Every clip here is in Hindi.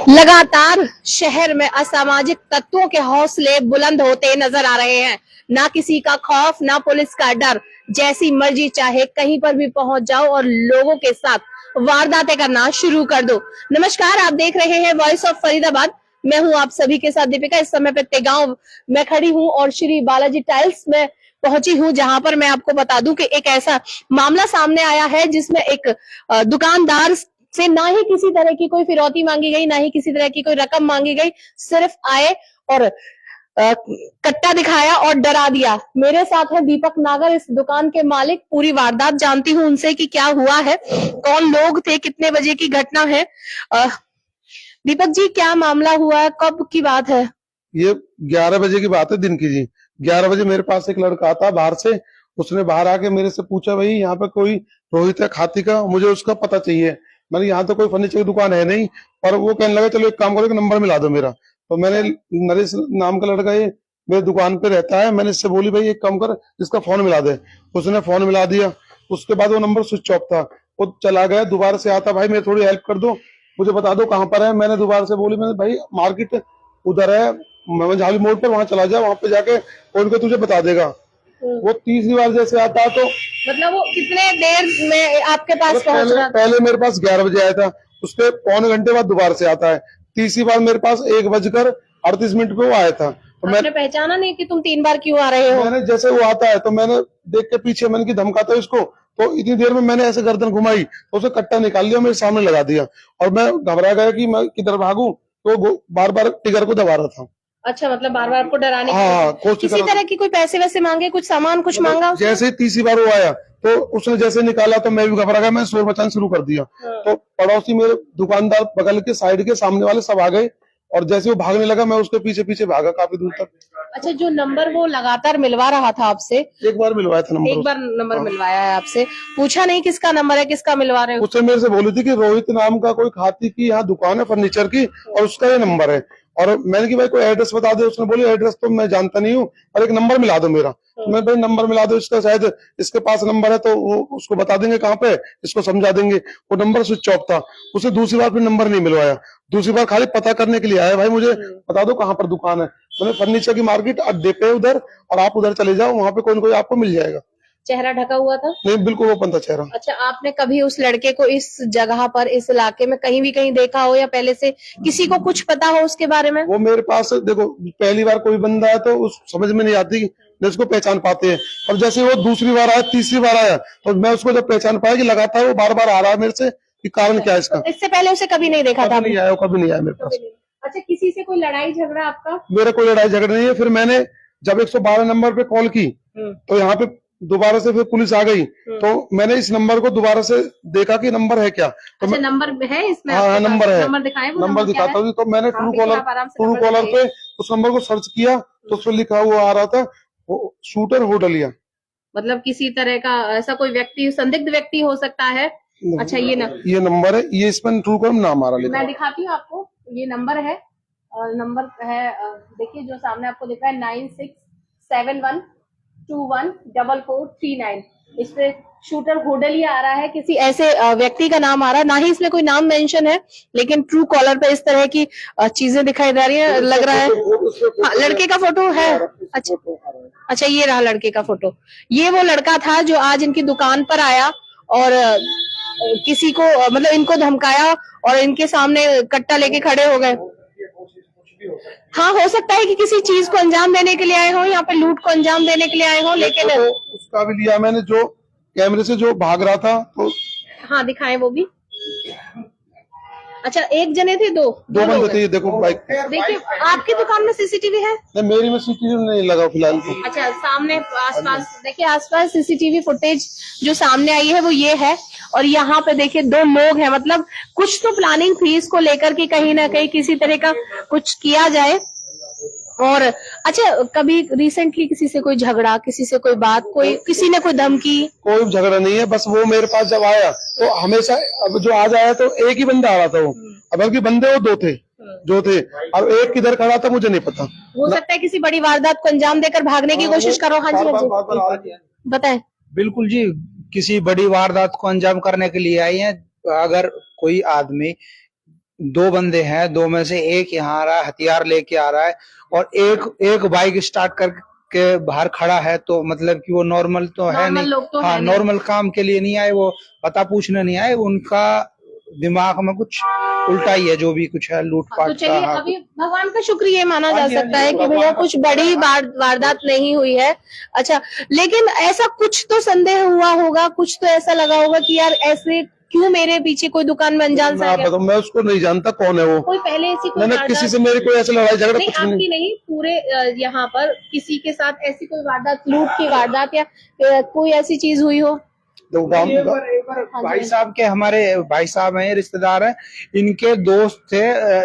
लगातार शहर में असामाजिक तत्वों के हौसले बुलंद होते नजर आ रहे हैं। ना किसी का खौफ, ना पुलिस का डर, जैसी मर्जी चाहे कहीं पर भी पहुंच जाओ और लोगों के साथ वारदातें करना शुरू कर दो। नमस्कार, आप देख रहे हैं वॉइस ऑफ फरीदाबाद। मैं हूं आप सभी के साथ दीपिका। इस समय पे तेगांव में खड़ी हूं और श्री बालाजी टाइल्स में पहुंची हूं, जहां पर मैं आपको बता दूं कि एक ऐसा मामला सामने आया है जिसमें एक दुकानदार से ना ही किसी तरह की कोई फिरौती मांगी गई, ना ही किसी तरह की कोई रकम मांगी गई। सिर्फ आए और कट्टा दिखाया और डरा दिया। मेरे साथ है दीपक नागर, इस दुकान के मालिक। पूरी वारदात जानती हूँ उनसे कि क्या हुआ है, कौन लोग थे, कितने बजे की घटना है। दीपक जी, क्या मामला हुआ है, कब की बात है? ये 11 बजे की बात है, दिन की जी। 11 बजे मेरे पास एक लड़का आता बाहर से। उसने बाहर आके मेरे से पूछा, भाई यहाँ पे कोई रोहित है खाती का, मुझे उसका पता चाहिए। मैंने यहाँ तो कोई फर्नीचर की दुकान है नहीं। और वो कहने लगा, चलो एक काम करो, एक नंबर मिला दो मेरा। तो मैंने, नरेश नाम का लड़का ये मेरे दुकान पे रहता है, मैंने इससे बोली, भाई एक काम कर, इसका फोन मिला दे। उसने फोन मिला दिया। उसके बाद वो नंबर स्विच ऑफ था। वो चला गया, दोबारा से आता, भाई मेरी थोड़ी हेल्प कर दो, मुझे बता दो कहाँ पर है। मैंने दोबारा से बोली, मैंने भाई मार्केट उधर है, झाली मोड़ पर, वहां चला जा, वहां पे जाके फोन के तुझे बता देगा। वो तीसरी बार जैसे आता तो मतलब वो कितने देर में आपके पास पहुंच रहा था? पहले मेरे पास 11 बजे आया था, उसके पौने घंटे बाद दोबारा से आता है। तीसरी बार मेरे पास 1:38 पे वो आया था। तो आपने पहचाना नहीं कि तुम 3 बार क्यों आ रहे हो? मैंने जैसे वो आता है तो मैंने देख के पीछे, मैंने की धमकाता है इसको। तो इतनी देर में मैंने ऐसे गर्दन घुमाई तो उसे कट्टा निकाल लिया, मेरे सामने लगा दिया। और मैं घबरा गया कि मैं किधर भागूं, तो बार बार टिगर को दबा रहा था। अच्छा, मतलब बार बार आपको डराने हाँ, की किसी तरह की कोई पैसे वैसे मांगे, कुछ सामान कुछ मांगा उसने? जैसे ही तीसरी बार वो आया तो उसने जैसे निकाला तो मैं भी घबरा गया, मैं शोर मचाना शुरू कर दिया। तो पड़ोसी मेरे दुकानदार बगल के साइड के सामने वाले सब आ गए। और जैसे वो भागने लगा, मैं उसके पीछे पीछे भागा काफी दूर तक। अच्छा, जो नंबर वो लगातार मिलवा रहा था आपसे? एक बार मिलवाया था नंबर। एक बार नंबर मिलवाया है आपसे? पूछा नहीं किसका नंबर है, किसका मिलवा रहे हो? उससे मेरे से बोली थी कि रोहित नाम का कोई खाती की यहाँ दुकान है फर्नीचर की, और उसका ये नंबर है। और मैंने कि भाई कोई एड्रेस बता दे। उसने बोली, एड्रेस तो मैं जानता नहीं हूँ, और एक नंबर मिला दो मेरा। मैं, भाई नंबर मिला दो इसका, शायद इसके पास नंबर है तो वो उसको बता देंगे कहाँ पे, इसको समझा देंगे। वो नंबर स्विच ऑफ था। उसे दूसरी बार फिर नंबर नहीं मिलवाया। दूसरी बार खाली पता करने के लिए आया, भाई मुझे बता दो कहाँ पर दुकान है। मैंने फर्नीचर की मार्केट अड्डे पे उधर, और आप उधर चले जाओ, वहां पे कोई ना कोई आपको मिल जाएगा। चेहरा ढका हुआ था? नहीं, बिल्कुल ओपन था चेहरा। अच्छा, आपने कभी उस लड़के को इस जगह पर, इस इलाके में कहीं भी कहीं देखा हो, या पहले से किसी को कुछ पता हो उसके बारे में? वो मेरे पास, देखो पहली बार कोई बंदा है तो उस समझ में नहीं आती, न उसको पहचान पाते हैं। और जैसे वो दूसरी बार आया, तीसरी बार आया, तो मैं उसको जब पहचान पाया कि लगातार वो बार बार आ रहा है मेरे से, कि कारण क्या है इसका। इससे पहले उसे कभी नहीं देखा था? कभी नहीं आया, कभी नहीं आया मेरे पास। अच्छा, किसी से कोई लड़ाई झगड़ा आपका? मेरा कोई लड़ाई झगड़ा नहीं है। फिर मैंने जब 112 नंबर पे कॉल की तो यहाँ पे दोबारा से फिर पुलिस आ गई। तो मैंने इस नंबर को दोबारा से देखा कि नंबर है क्या। तो अच्छा, नंबर है इसमें? हाँ, नंबर है। नंबर दिखाएं, वो नंबर दिखाता हूँ। तो मैंने ट्रू कॉलर पे उस नंबर को सर्च किया तो उस पर लिखा हुआ आ रहा था शूटर होटलिया। मतलब किसी तरह का ऐसा कोई व्यक्ति, संदिग्ध व्यक्ति हो सकता है। अच्छा, ये नंबर है, ये इस पर ट्रू कॉलर नाम आ रहा है। मैं दिखाती हूँ आपको, ये नंबर है। नंबर है, देखिए जो सामने आपको दिख रहा है, 9671214439। इस पे शूटर होडलिया आ रहा है, किसी ऐसे व्यक्ति का नाम आ रहा है। ना ही इसमें कोई नाम मेंशन है, लेकिन ट्रू कॉलर पे इस तरह की चीजें दिखाई दे रही है। लग रहा है हाँ, लड़के का फोटो है। अच्छा, ये रहा लड़के का फोटो। ये वो लड़का था जो आज इनकी दुकान पर आया और किसी को, मतलब इनको धमकाया और इनके सामने कट्टा लेके खड़े हो गए। हाँ, हो सकता है कि किसी चीज को अंजाम देने के लिए आए हो, यहाँ पे लूट को अंजाम देने के लिए आए हो। लेकिन तो उसका भी लिया मैंने, जो कैमरे से जो भाग रहा था। तो हाँ, दिखाएं वो भी। अच्छा, एक जने थे? दो बंदे थे। ये देखो बाइक। देखिए, आपकी दुकान में सीसीटीवी है? नहीं, मेरी में सीसीटीवी नहीं लगा फिलहाल तो। अच्छा, सामने आसपास देखिए, आसपास सीसीटीवी फुटेज जो सामने आई है वो ये है। और यहाँ पे देखिए 2 लोग हैं, मतलब कुछ तो प्लानिंग थी इसको लेकर कि कहीं ना कहीं किसी तरह का कुछ किया जाए। और अच्छा, कभी रिसेंटली किसी से कोई झगड़ा, किसी से कोई बात, कोई किसी ने कोई धमकी? कोई झगड़ा नहीं है, बस वो मेरे पास जब आया तो हमेशा, अब जो आज आया तो एक ही बंदा आ रहा था वो, बल्कि बंदे वो 2 थे जो थे, और एक किधर खड़ा था मुझे नहीं पता। हो सकता है किसी बड़ी वारदात को अंजाम देकर भागने की कोशिश करो। हाँ जी, हाँ जी, बताएं। बिल्कुल जी, किसी बड़ी वारदात को अंजाम करने के लिए आई हैं। अगर कोई आदमी दो बंदे हैं, दो में से एक यहाँ आ रहा है, हथियार लेके आ रहा है, और एक बाइक स्टार्ट करके बाहर खड़ा है। तो मतलब कि वो नॉर्मल तो है नॉर्मल नहीं। लोग तो हाँ, है नहीं। नॉर्मल काम के लिए नहीं आए, वो पता पूछने नहीं आए, उनका दिमाग में कुछ उल्टा ही है, जो भी कुछ है तो लूटपाट का। चलिए, हाँ, अभी भगवान का शुक्र ये माना हाँ जा जी, हाँ सकता जी, है कि भगवान भैया का कुछ शुक्र बड़ी है। वारदात नहीं हुई है। अच्छा, लेकिन ऐसा कुछ तो संदेह हुआ होगा, कुछ तो ऐसा लगा होगा कि यार ऐसे क्यों मेरे पीछे कोई दुकान में अनजान सा मैं आ आप गया? बताऊं, मैं उसको नहीं जानता कौन है वो। कोई पहले ऐसी कोई मैंने वारदात किसी से मेरी कोई ऐसी लड़ाई झगड़ा नहीं, कुछ भी आपकी नहीं। नहीं, पूरे यहाँ पर किसी के साथ ऐसी कोई वारदात, लूट की वारदात या कोई ऐसी चीज हुई हो? तो गांव एक बार हाँ भाई जी। साहब के, हमारे भाई साहब हैं, रिश्तेदार हैं, इनके दोस्त थे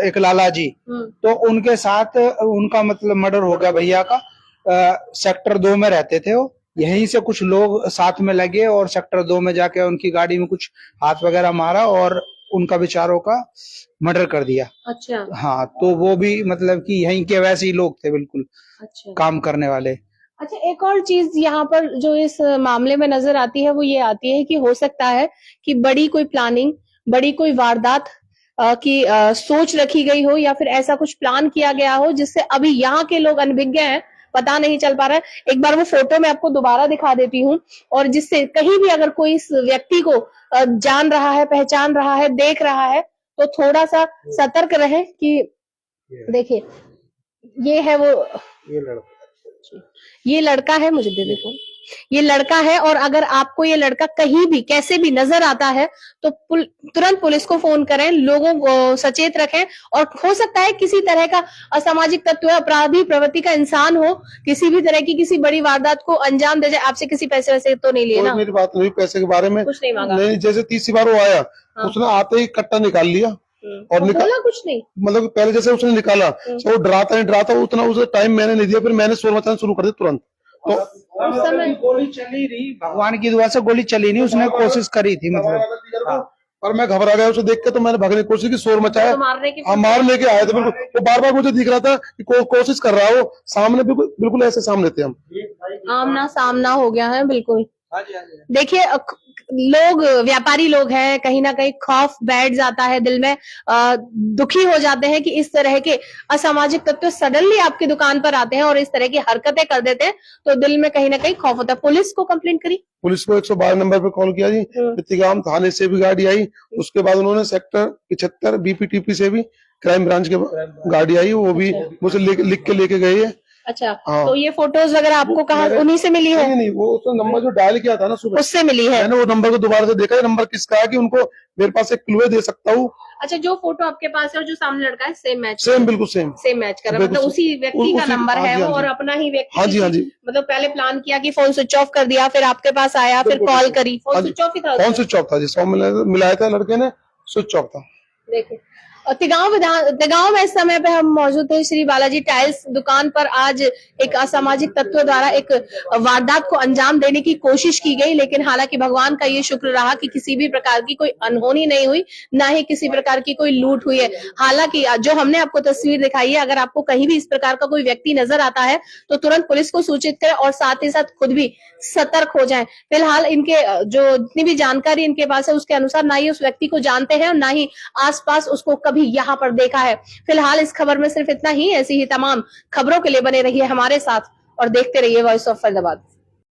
एक लाला जी। तो उनके साथ उनका मतलब मर्डर हो गया भैया का। सेक्टर 2 में रहते थे वो, यहीं से कुछ लोग साथ में लगे और सेक्टर 2 में जाके उनकी गाड़ी में कुछ हाथ वगैरह मारा और उनका बेचारों का मर्डर कर दिया। अच्छा हाँ, तो वो भी मतलब कि यहीं के वैसे ही लोग थे, बिल्कुल अच्छा काम करने वाले। अच्छा, एक और चीज यहाँ पर जो इस मामले में नजर आती है वो ये आती है कि हो सकता है कि बड़ी कोई प्लानिंग, बड़ी कोई वारदात की सोच रखी गई हो, या फिर ऐसा कुछ प्लान किया गया हो जिससे अभी यहाँ के लोग अनभिज्ञ हैं, पता नहीं चल पा रहा है। एक बार वो फोटो मैं आपको दोबारा दिखा देती हूँ, और जिससे कहीं भी अगर कोई इस व्यक्ति को जान रहा है, पहचान रहा है, देख रहा है, तो थोड़ा सा सतर्क रहे कि देखिए, ये है वो, ये लड़का है, मुझे दे देखो, ये लड़का है। और अगर आपको ये लड़का कहीं भी कैसे भी नजर आता है तो तुरंत पुलिस को फोन करें, लोगों को सचेत रखें। और हो सकता है किसी तरह का असामाजिक तत्व, अपराधी प्रवृत्ति का इंसान हो, किसी भी तरह की किसी बड़ी वारदात को अंजाम दे जाए। आपसे किसी पैसे वैसे तो नहीं लिए कोई ना? मेरी बात नहीं पैसे के बारे में, कुछ नहीं मांगा? नहीं। जैसे तीसरी बार वो आया, हाँ। उसने आते ही कट्टा निकाल लिया और बोला कुछ नहीं? मतलब पहले जैसे उसने निकाला, तो वो डराता नहीं डराता, उतना उसे टाइम मैंने नहीं दिया, फिर मैंने शोर मचाना शुरू कर दिया तुरंत। तो उस समय गोली चली रही, भगवान की दुआ से गोली चली नहीं, उसने कोशिश करी थी मतलब। और मैं घबरा गया उसे देख के, तो मैंने भागने की कोशिश की, शोर मचाया। तो मारने की हाँ, मारने के आए थे बिल्कुल। वो बार बार मुझे दिख रहा था कि कोशिश कर रहा हो, सामने बिल्कुल बिल्कुल ऐसे सामने थे हम। आमना सामना हो गया है, बिल्कुल। देखिए, लोग, व्यापारी लोग हैं, कहीं ना कहीं खौफ बैठ जाता है दिल में, दुखी हो जाते हैं कि इस तरह के असामाजिक तत्व सडनली आपकी दुकान पर आते हैं और इस तरह की हरकतें कर देते हैं, तो दिल में कहीं ना कहीं खौफ होता है। पुलिस को कंप्लेंट करी? पुलिस को 112 नंबर पे कॉल किया जी, पित्तीगाम थाने से भी गाड़ी आई। उसके बाद उन्होंने सेक्टर 75 बीपीटीपी से भी क्राइम ब्रांच के गाड़ी आई, वो भी मुझे लिख के लेके गई है। अच्छा, हाँ। तो ये फोटोज वगैरह आपको कहाँ, उन्हीं से मिली है? नहीं, वो उसने नंबर जो डायल किया था ना सुबह, उससे मिली है? मैंने वो नंबर को दोबारा से देखा, नंबर किसका है कि उनको मेरे पास एक क्लू दे सकता हूँ। अच्छा, जो फोटो आपके पास है और जो सामने लड़का है, सेम मैच? सेम, बिल्कुल सेम मैच कर रहा है, मतलब उसी व्यक्ति का नंबर है वो, और अपना ही व्यक्ति। हाँ जी, हाँ जी। मतलब पहले प्लान किया कि फोन स्विच ऑफ कर दिया, फिर आपके पास आया, फिर कॉल करी, फोन स्विच ऑफ ही था? फोन स्विच ऑफ था जी, 100 मिलाया था लड़के ने, स्विच ऑफ था। देखिए, तिगांव में इस समय पे हम मौजूद थे श्री बालाजी टाइल्स दुकान पर। आज एक असामाजिक तत्वों द्वारा एक वारदात को अंजाम देने की कोशिश की गई, लेकिन हालांकि भगवान का ये शुक्र रहा कि किसी भी प्रकार की कोई अनहोनी नहीं हुई, ना ही किसी प्रकार की कोई लूट हुई है। हालांकि जो हमने आपको तस्वीर दिखाई है, अगर आपको कहीं भी इस प्रकार का कोई व्यक्ति नजर आता है तो तुरंत पुलिस को सूचित करें और साथ ही साथ खुद भी सतर्क हो जाएं। फिलहाल इनके जो जितनी भी जानकारी इनके पास है उसके अनुसार ना ही उस व्यक्ति को जानते हैं और ना ही आसपास उसको कभी यहाँ पर देखा है। फिलहाल इस खबर में सिर्फ इतना ही। ऐसी ही तमाम खबरों के लिए बने रहिए हमारे साथ और देखते रहिए वॉइस ऑफ फरीदाबाद।